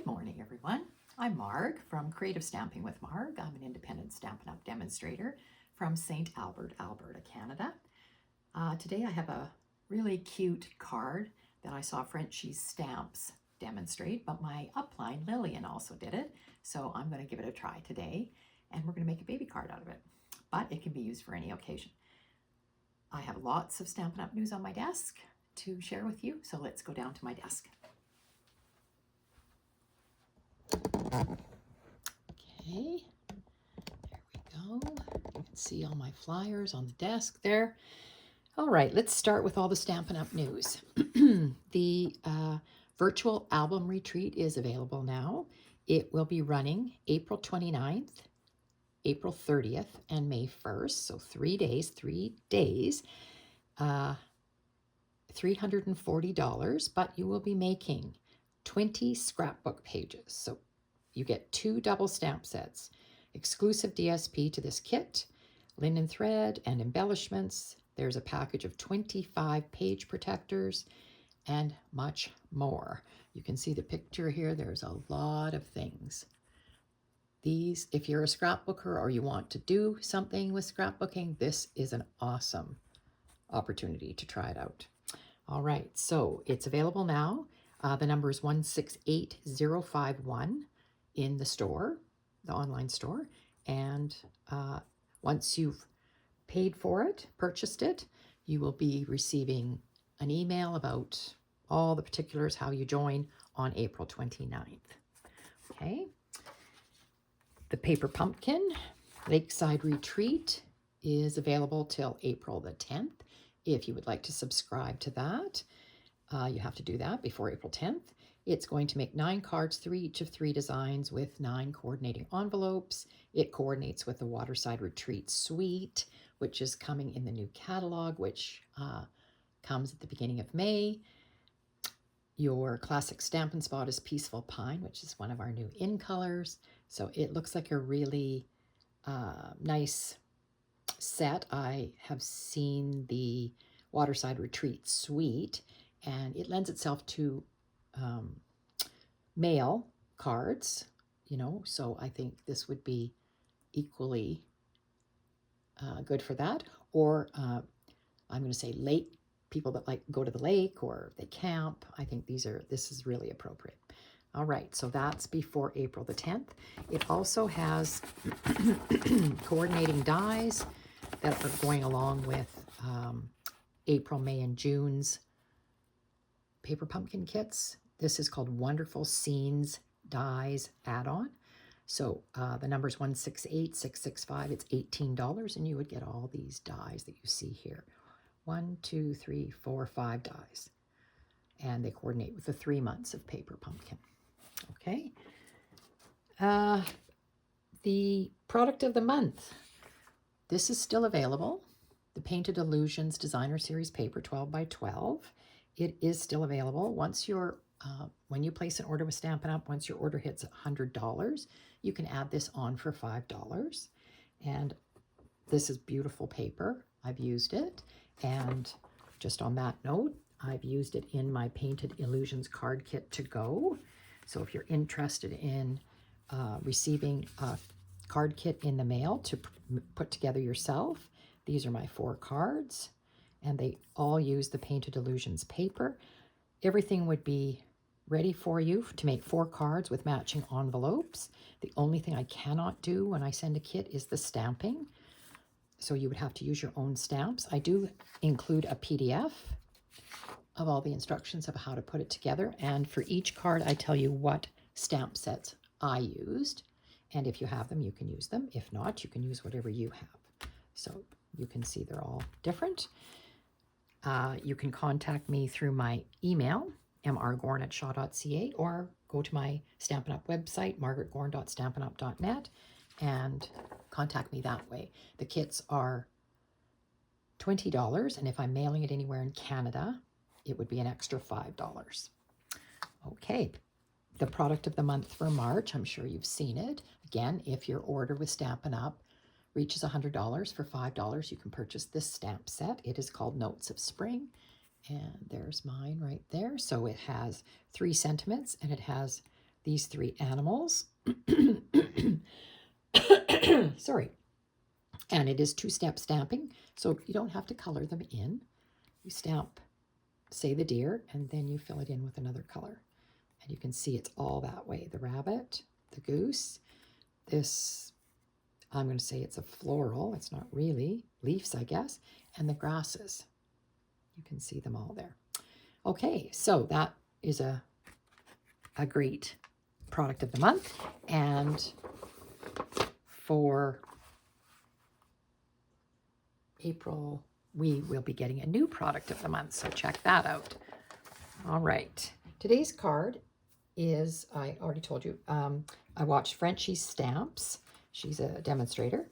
Good morning, everyone. I'm Marg from Creative Stamping with Marg. I'm an independent Stampin' Up! Demonstrator from St. Albert, Alberta, Canada. Today I have a really cute card that I saw Frenchies Stamps demonstrate, but my upline Lillian also did it, so I'm going to give it a try today, and we're going to make a baby card out of it, but it can be used for any occasion. I have lots of Stampin' Up! News on my desk to share with you, so let's go down to my desk. Okay, there we go. You can see all my flyers on the desk there. All right, let's start with all the Stampin' Up! News. The virtual album retreat is available now. It will be running April 29th, April 30th, and May 1st, so 3 days, $340, but you will be making 20 scrapbook pages. So you get 2 double stamp sets, exclusive DSP to this kit, linen thread and embellishments. There's a package of 25 page protectors and much more. You can see the picture here. There's a lot of things. These, if you're a scrapbooker or you want to do something with scrapbooking, this is an awesome opportunity to try it out. All right, so it's available now. The number is 168051 in the store, the online store. And once you've paid for it, purchased it, you will be receiving an email about all the particulars, how you join on April 29th. Okay. The Paper Pumpkin Lakeside Retreat is available till April the 10th. If you would like to subscribe to that, you have to do that before April 10th. It's going to make 9 cards, 3 each of 3 designs with 9 coordinating envelopes. It coordinates with the Waterside Retreat Suite, which is coming in the new catalog, which comes at the beginning of May. Your classic Stampin' Spot is Peaceful Pine, which is one of our new in colors. So it looks like a really nice set. I have seen the Waterside Retreat Suite, and it lends itself to mail cards, you know, so I think this would be equally good for that. Or I'm going to say lake, people that like go to the lake or they camp. I think this is really appropriate. All right, so that's before April the 10th. It also has coordinating dies that are going along with April, May, and June's Paper Pumpkin kits. This is called Wonderful Scenes Dies Add-on. So the number is 168665. It's $18, and you would get all these dies that you see here. 1, 2, 3, 4, 5 dies. And they coordinate with the 3 months of Paper Pumpkin. Okay. The product of the month. This is still available. The Painted Illusions Designer Series paper, 12 by 12. It is still available. Once you're, when you place an order with Stampin' Up, once your order hits $100, you can add this on for $5. And this is beautiful paper. I've used it. And just on that note, I've used it in my Painted Illusions card kit to go. So if you're interested in receiving a card kit in the mail to put together yourself, these are my 4 cards, and they all use the Painted Illusions paper. Everything would be ready for you to make 4 cards with matching envelopes. The only thing I cannot do when I send a kit is the stamping. So you would have to use your own stamps. I do include a PDF of all the instructions of how to put it together. And for each card, I tell you what stamp sets I used. And if you have them, you can use them. If not, you can use whatever you have. So you can see they're all different. You can contact me through my email, mrgorn@shaw.ca, or go to my Stampin' Up! Website, margaretgorn.stampinup.net, and contact me that way. The kits are $20, and if I'm mailing it anywhere in Canada, it would be an extra $5. Okay, the product of the month for March, I'm sure you've seen it. Again, if your order with Stampin' Up! Reaches $100, for $5, you can purchase this stamp set. It is called Notes of Spring, and there's mine right there. So it has 3 sentiments, and it has these three animals. Sorry. And it is two-step stamping, so you don't have to color them in. You stamp, say the deer, and then you fill it in with another color. And you can see it's all that way. The rabbit, the goose, this, I'm going to say it's a floral. It's not really. Leaves, I guess. And the grasses. You can see them all there. Okay, so that is a great product of the month. And for April, we will be getting a new product of the month, so check that out. All right, today's card is, I already told you, I watched Frenchies Stamps. She's a demonstrator.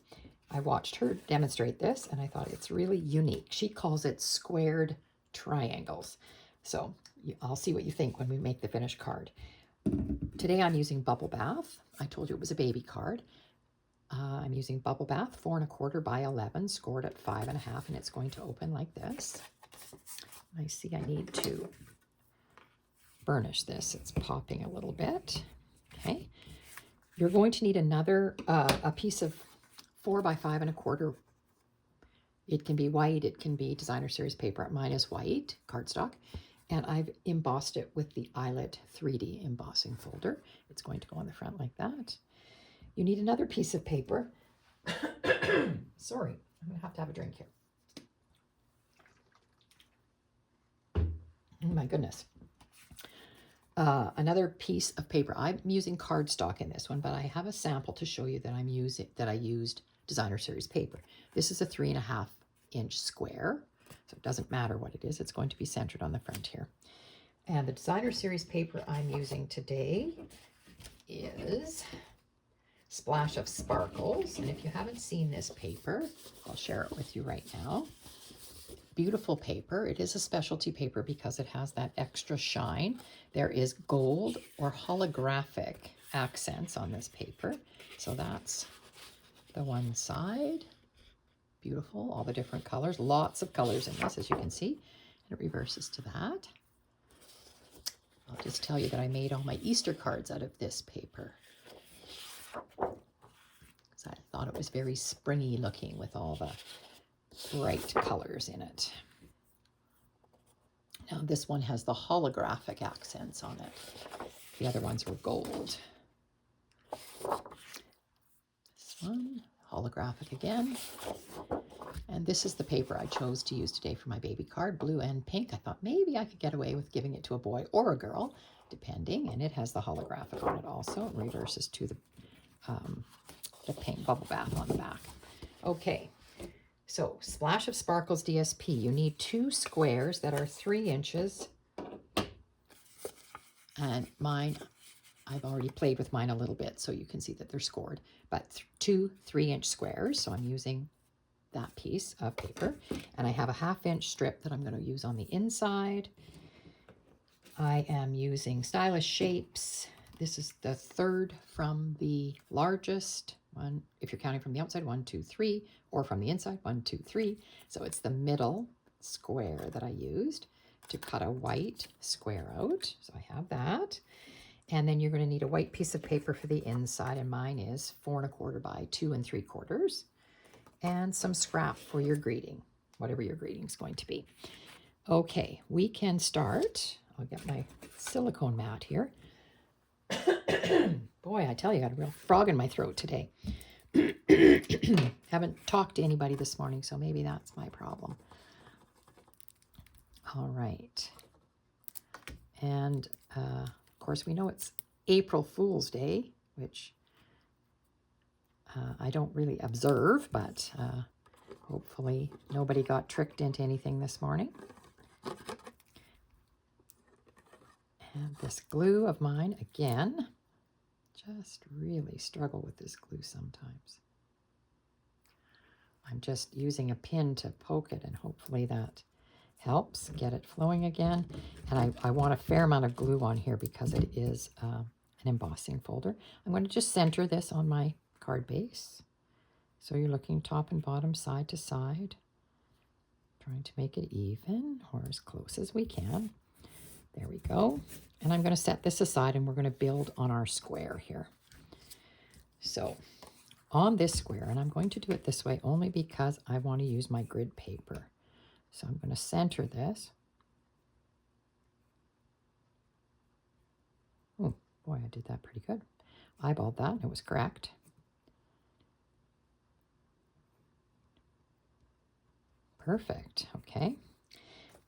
I watched her demonstrate this, and I thought it's really unique. She calls it squared triangles. So I'll see what you think when we make the finished card. Today I'm using Bubble Bath. I told you it was a baby card. I'm using Bubble Bath 4 1/4 by 11, scored at 5 1/2, and it's going to open like this. I see I need to burnish this. It's popping a little bit. Okay. You're going to need another, a piece of 4 by 5 1/4. It can be white, it can be designer series paper. Mine is white, cardstock, and I've embossed it with the Eyelet 3D embossing folder. It's going to go on the front like that. You need another piece of paper. Sorry, I'm going to have a drink here. Oh my goodness. Another piece of paper. I'm using cardstock in this one, but I have a sample to show you that I used designer series paper. This is a 3 1/2 inch square, so it doesn't matter what it is. It's going to be centered on the front here. And the designer series paper I'm using today is Splash of Sparkles. And if you haven't seen this paper, I'll share it with you right now. Beautiful paper. It is a specialty paper because it has that extra shine. There is gold or holographic accents on this paper. So that's the one side. Beautiful. All the different colors. Lots of colors in this, as you can see. And it reverses to that. I'll just tell you that I made all my Easter cards out of this paper. So I thought it was very springy looking with all the bright colors in it. Now this one has the holographic accents on it. The other ones were gold. This one, holographic again. And this is the paper I chose to use today for my baby card, blue and pink. I thought maybe I could get away with giving it to a boy or a girl, depending. And it has the holographic on it also. It reverses to the pink Bubble Bath on the back. Okay. So, Splash of Sparkles DSP, you need 2 squares that are 3 inches. And mine, I've already played with mine a little bit, so you can see that they're scored. But 2 3-inch squares, so I'm using that piece of paper. And I have a 1/2 inch strip that I'm going to use on the inside. I am using Stylish Shapes. This is the 3rd from the largest one, if you're counting from the outside, 1 2 3, or from the inside, 1 2 3. So it's the middle square that I used to cut a white square out. So I have that. And then you're going to need a white piece of paper for the inside, and mine is 4 1/4 by 2 3/4. And some scrap for your greeting, whatever your greeting is going to be. Okay, we can start. I'll get my silicone mat here. Boy, I tell you, I got a real frog in my throat today. Haven't talked to anybody this morning, so maybe that's my problem. All right. And, of course, we know it's April Fool's Day, which I don't really observe, but hopefully nobody got tricked into anything this morning. And this glue of mine, again, just really struggle with this glue sometimes. I'm just using a pin to poke it, and hopefully that helps get it flowing again. And I want a fair amount of glue on here because it is an embossing folder. I'm going to just center this on my card base. So you're looking top and bottom, side to side, trying to make it even or as close as we can. There we go. And I'm going to set this aside and we're going to build on our square here. So on this square, and I'm going to do it this way only because I want to use my grid paper. So I'm going to center this. Oh boy, I did that pretty good. Eyeballed that and it was correct. Perfect. Okay.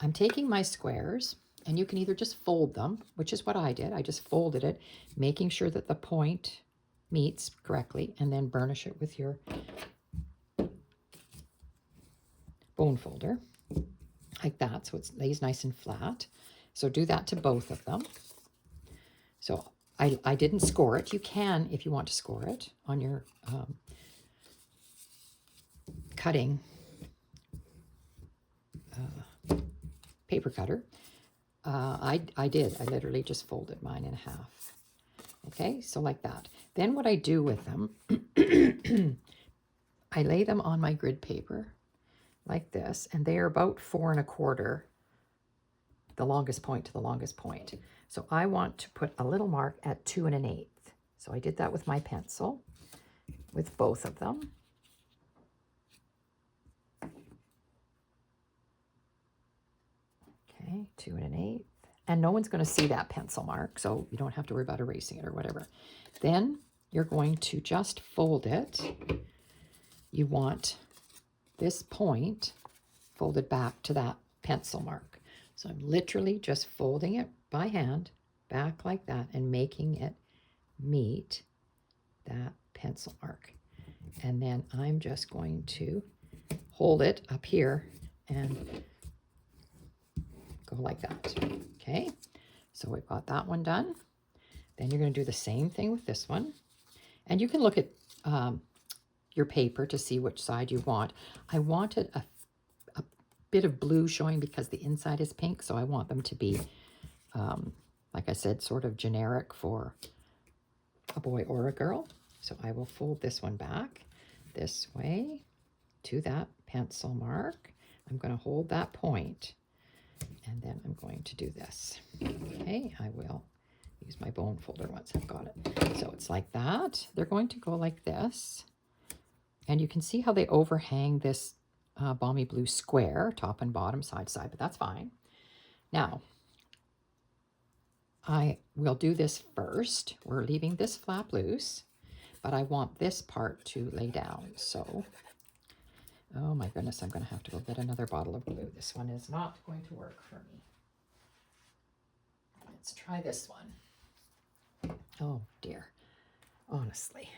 I'm taking my squares, and you can either just fold them, which is what I did. I just folded it, making sure that the point meets correctly, and then burnish it with your bone folder like that, so it lays nice and flat. So do that to both of them. So I didn't score it. You can, if you want to score it on your cutting paper cutter. I did. I literally just folded mine in half. Okay, so like that. Then what I do with them, I lay them on my grid paper like this, and they are about 4 1/4, the longest point to the longest point. So I want to put a little mark at 2 1/8. So I did that with my pencil, with both of them. Okay, 2 1/8. And no one's going to see that pencil mark, so you don't have to worry about erasing it or whatever. Then you're going to just fold it. You want this point folded back to that pencil mark. So I'm literally just folding it by hand back like that and making it meet that pencil mark. And then I'm just going to hold it up here and go like that. Okay, so we've got that one done. Then you're going to do the same thing with this one. And you can look at your paper to see which side you want. I wanted a bit of blue showing because the inside is pink, so I want them to be, like I said, sort of generic for a boy or a girl. So I will fold this one back this way to that pencil mark. I'm going to hold that point, and then I'm going to do this. Okay, I will use my bone folder once I've got it. So it's like that. They're going to go like this. And you can see how they overhang this balmy blue square, top and bottom, side to side, but that's fine. Now, I will do this first. We're leaving this flap loose, but I want this part to lay down. So, oh my goodness, I'm going to have to go get another bottle of glue. This one is not going to work for me. Let's try this one. Oh dear, honestly.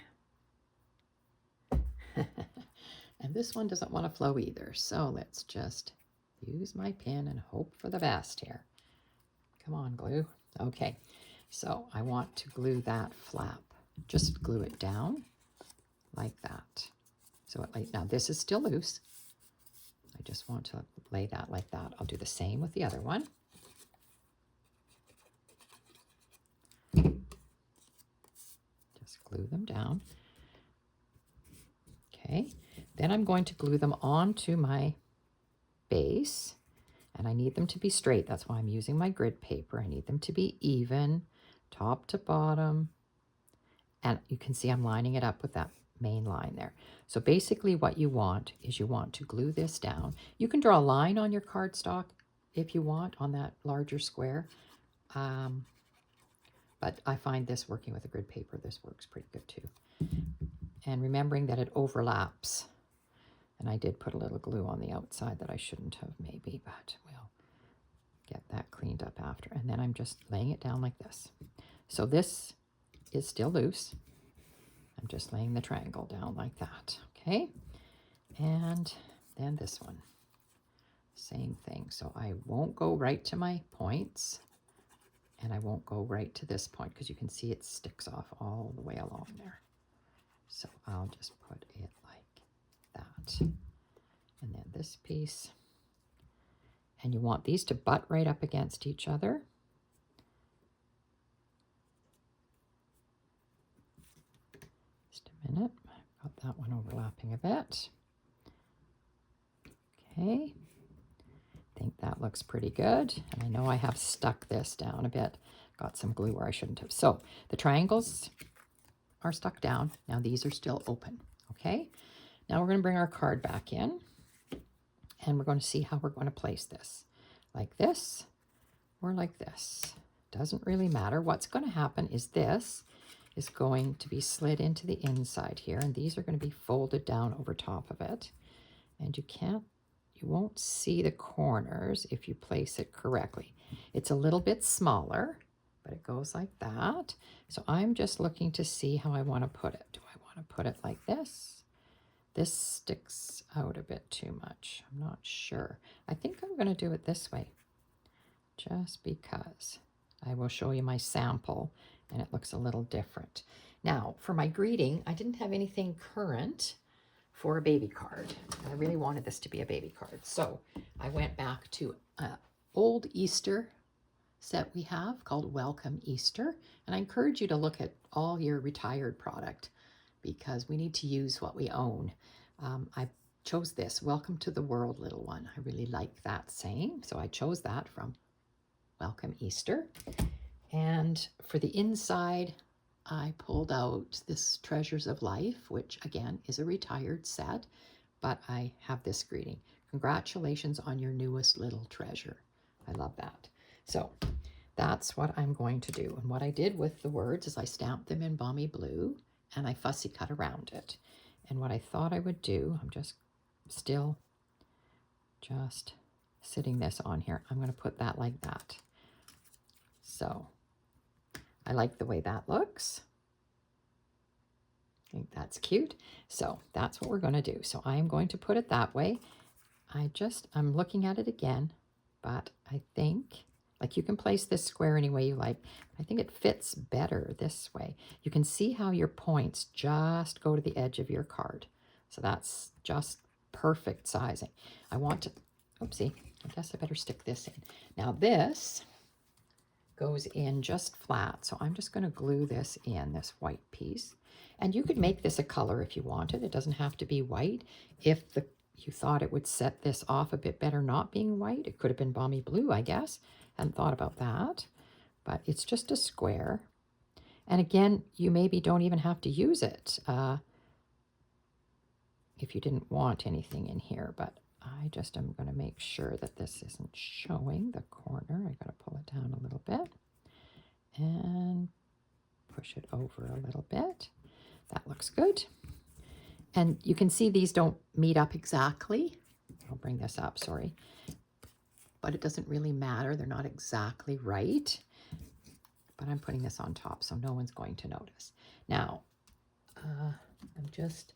And this one doesn't want to flow either. So let's just use my pen and hope for the best here. Come on, glue. Okay, so I want to glue that flap. Just glue it down like that. So now this is still loose. I just want to lay that like that. I'll do the same with the other one. Just glue them down. Okay, then I'm going to glue them onto my base, and I need them to be straight. That's why I'm using my grid paper. I need them to be even, top to bottom, and you can see I'm lining it up with that main line there. So basically what you want is you want to glue this down. You can draw a line on your cardstock if you want on that larger square, but I find this working with a grid paper, this works pretty good too. And remembering that it overlaps. And I did put a little glue on the outside that I shouldn't have maybe, but we'll get that cleaned up after. And then I'm just laying it down like this. So this is still loose. I'm just laying the triangle down like that, okay? And then this one, same thing. So I won't go right to my points, and I won't go right to this point because you can see it sticks off all the way along there. So I'll just put it like that. And then this piece. And you want these to butt right up against each other. Just a minute. I've got that one overlapping a bit. Okay. I think that looks pretty good. And I know I have stuck this down a bit got some glue where I shouldn't have. So the triangles are stuck down. Now these are still open, okay? Now we're going to bring our card back in, and we're going to see how we're going to place this. Like this or like this. Doesn't really matter. What's going to happen is this is going to be slid into the inside here, and these are going to be folded down over top of it. And you won't see the corners if you place it correctly. It's a little bit smaller, but it goes like that. So I'm just looking to see how I want to put it. Do I want to put it like this? This sticks out a bit too much. I'm not sure. I think I'm going to do it this way, just because. I will show you my sample, and it looks a little different. Now, for my greeting, I didn't have anything current for a baby card. I really wanted this to be a baby card. So I went back to an old Easter set we have called Welcome Easter. And I encourage you to look at all your retired product because we need to use what we own. I chose this, Welcome to the World, Little One. I really like that saying. So I chose that from Welcome Easter. And for the inside, I pulled out this Treasures of Life, which again is a retired set, but I have this greeting. Congratulations on your newest little treasure. I love that. So that's what I'm going to do. And what I did with the words is I stamped them in Balmy Blue and I fussy cut around it. And what I thought I would do, I'm just still just sitting this on here. I'm going to put that like that. So I like the way that looks. I think that's cute. So that's what we're going to do. So I'm going to put it that way. I'm looking at it again, but I think, like, you can place this square any way you like. I think it fits better this way. You can see how your points just go to the edge of your card. So that's just perfect sizing. I want to, oopsie, I guess I better stick this in. Now this goes in just flat. So I'm just going to glue this in, this white piece. And you could make this a color if you wanted. It doesn't have to be white. If you thought it would set this off a bit better not being white, it could have been Balmy Blue, I guess. Hadn't thought about that. But it's just a square. And again, you maybe don't even have to use it if you didn't want anything in here. But I just am going to make sure that this isn't showing the corner. I got to pull it down a little bit and push it over a little bit. That looks good. And you can see these don't meet up exactly. I'll bring this up, sorry. But it doesn't really matter. They're not exactly right. But I'm putting this on top, so no one's going to notice. Now, I'm just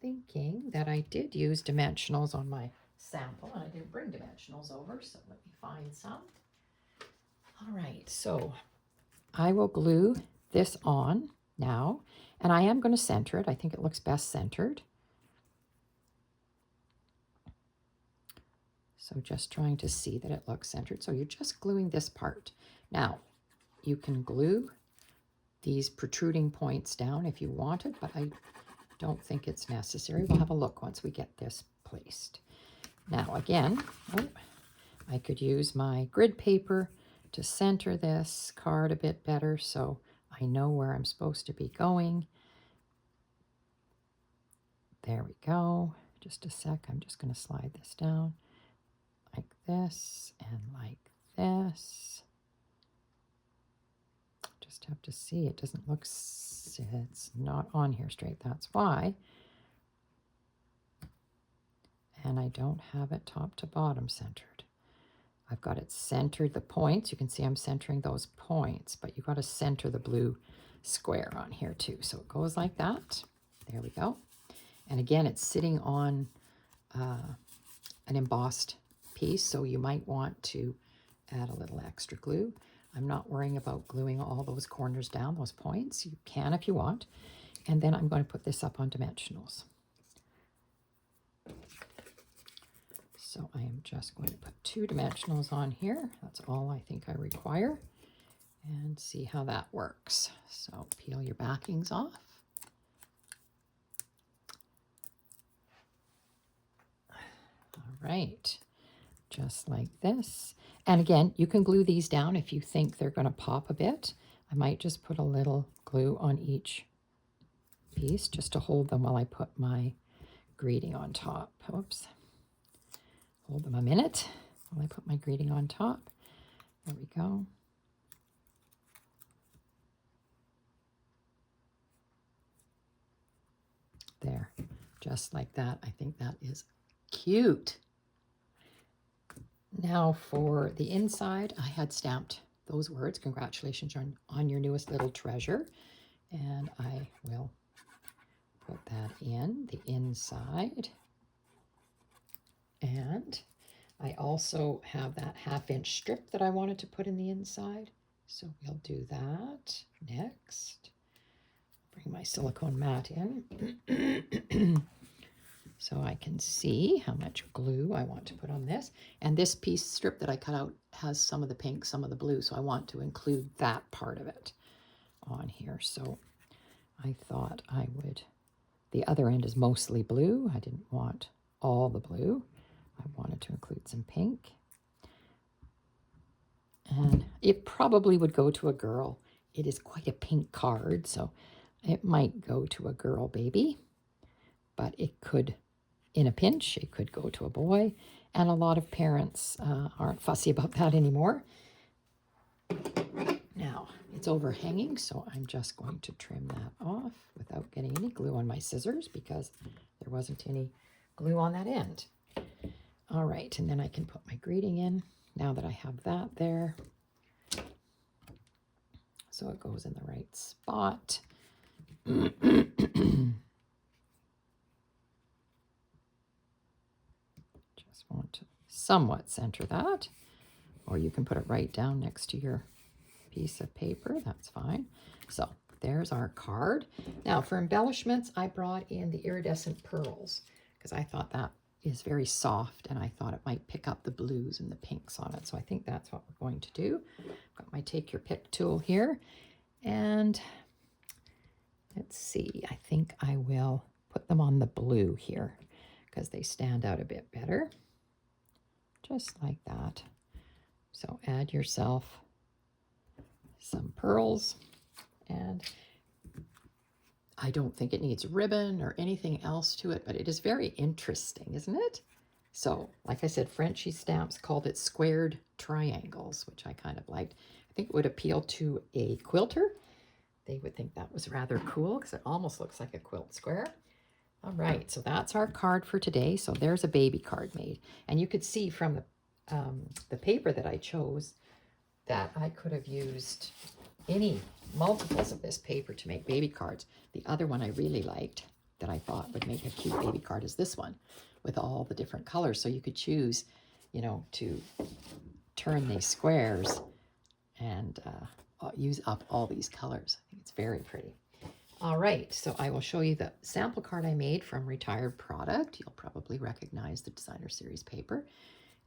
thinking that I did use dimensionals on my sample, and I didn't bring dimensionals over, so let me find some. All right, so I will glue this on now, and I am going to center it. I think it looks best centered. So just trying to see that it looks centered. So you're just gluing this part. Now, you can glue these protruding points down if you wanted, but I don't think it's necessary. We'll have a look once we get this placed. Now again, I could use my grid paper to center this card a bit better so I know where I'm supposed to be going. There we go. Just a sec. I'm just going to slide this down like this and like this. Just have to see. It doesn't look, it's not on here straight. That's why. And I don't have it top to bottom centered. I've got it centered, the points. You can see I'm centering those points, but you've got to center the blue square on here too. So it goes like that. There we go. And again, it's sitting on an embossed piece, so you might want to add a little extra glue. I'm not worrying about gluing all those corners down, those points. You can if you want. And then I'm going to put this up on dimensionals. So I am just going to put 2 dimensionals on here. That's all I think I require. And see how that works. So peel your backings off. All right. just like this. And again, you can glue these down if you think they're going to pop a bit. I might just put a little glue on each piece just to hold them while I put my greeting on top. Oops. Hold them a minute while I put my greeting on top. There we go. There, just like that. I think that is cute. Now for the inside, I had stamped those words, congratulations on your newest little treasure. And I will put that in the inside. And I also have that 1/2-inch strip that I wanted to put in the inside. So we'll do that next. Bring my silicone mat in so I can see how much glue I want to put on this. And this piece strip that I cut out has some of the pink, some of the blue, so I want to include that part of it on here. So I thought I would, the other end is mostly blue. I didn't want all the blue. I wanted to include some pink. And it probably would go to a girl. It is quite a pink card, so it might go to a girl baby, but it could, in a pinch, it could go to a boy. And a lot of parents aren't fussy about that anymore. Now, it's overhanging, so I'm just going to trim that off without getting any glue on my scissors because there wasn't any glue on that end. All right, and then I can put my greeting in now that I have that there. So it goes in the right spot. Just want to somewhat center that, or you can put it right down next to your piece of paper. That's fine. So there's our card. Now for embellishments, I brought in the iridescent pearls because I thought that is very soft and I thought it might pick up the blues and the pinks on it. So I think that's what we're going to do. I've got my take your pick tool here, and let's see, I think I will put them on the blue here because they stand out a bit better, just like that. So add yourself some pearls, and I don't think it needs ribbon or anything else to it, but it is very interesting, isn't it? So, like I said, Frenchies stamps called it squared triangles, which I kind of liked. I think it would appeal to a quilter. They would think that was rather cool because it almost looks like a quilt square. All right, so that's our card for today. So there's a baby card made. And you could see from the paper that I chose that I could have used any multiples of this paper to make baby cards. The other one I really liked that I thought would make a cute baby card is this one with all the different colors. So you could choose, you know, to turn these squares and use up all these colors. I think it's very pretty. All right, so I will show you the sample card I made from Retired Product. You'll probably recognize the Designer Series paper.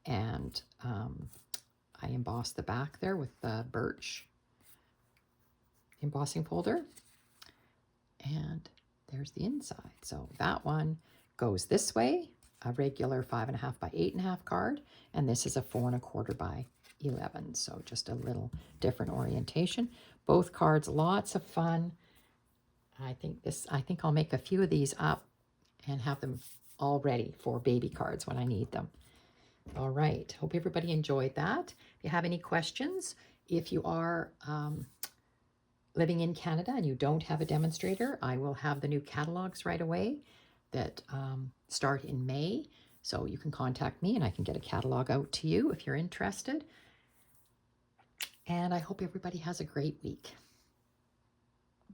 And I embossed the back there with the birch embossing folder. And there's the inside. So that one goes this way, a regular 5.5 by 8.5 card. And this is a 4 1/4 by 11. So just a little different orientation. Both cards, lots of fun. I think I'll make a few of these up and have them all ready for baby cards when I need them. All right, hope everybody enjoyed that. If you have any questions, if you are living in Canada and you don't have a demonstrator, I will have the new catalogs right away that start in May. So you can contact me and I can get a catalog out to you if you're interested. And I hope everybody has a great week.